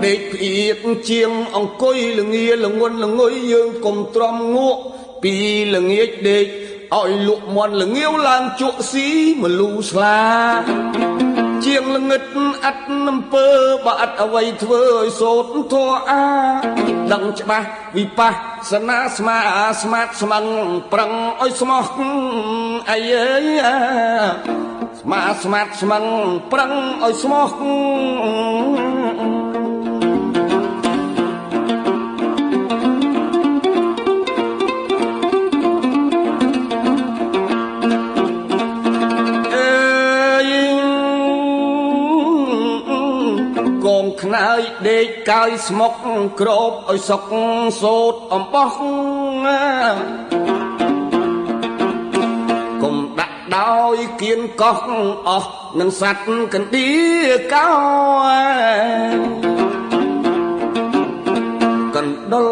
មេឃភ្អៀតជាងអង្គុយល្ងាល្ងន់ល្ងុយយើងកុំទ្រាំងក់ពីល្ងាចដេកឲ្យលក់មន់ល្ងាវឡើងជក់ស៊ីមលូស្លាជាងល្ងឹតអត់អំពើបើអត់អ្វីធ្វើឲ្យសូត្រធัวអាដឹងច្បាស់វិបស្សនាស្មាស្មាតស្មឹងប្រឹងឲ្យស្មោះអីអើយស្មាស្មាតស្មឹងប្រឹងឲ្យស្មោះខ្នើយដេកកាយស្មុកក្របឲ្យសុកសូតអំបោះកុំដាក់ដោយគៀនកោះអស់នឹងសัตว์កណ្ដៀកោកណ្ដុល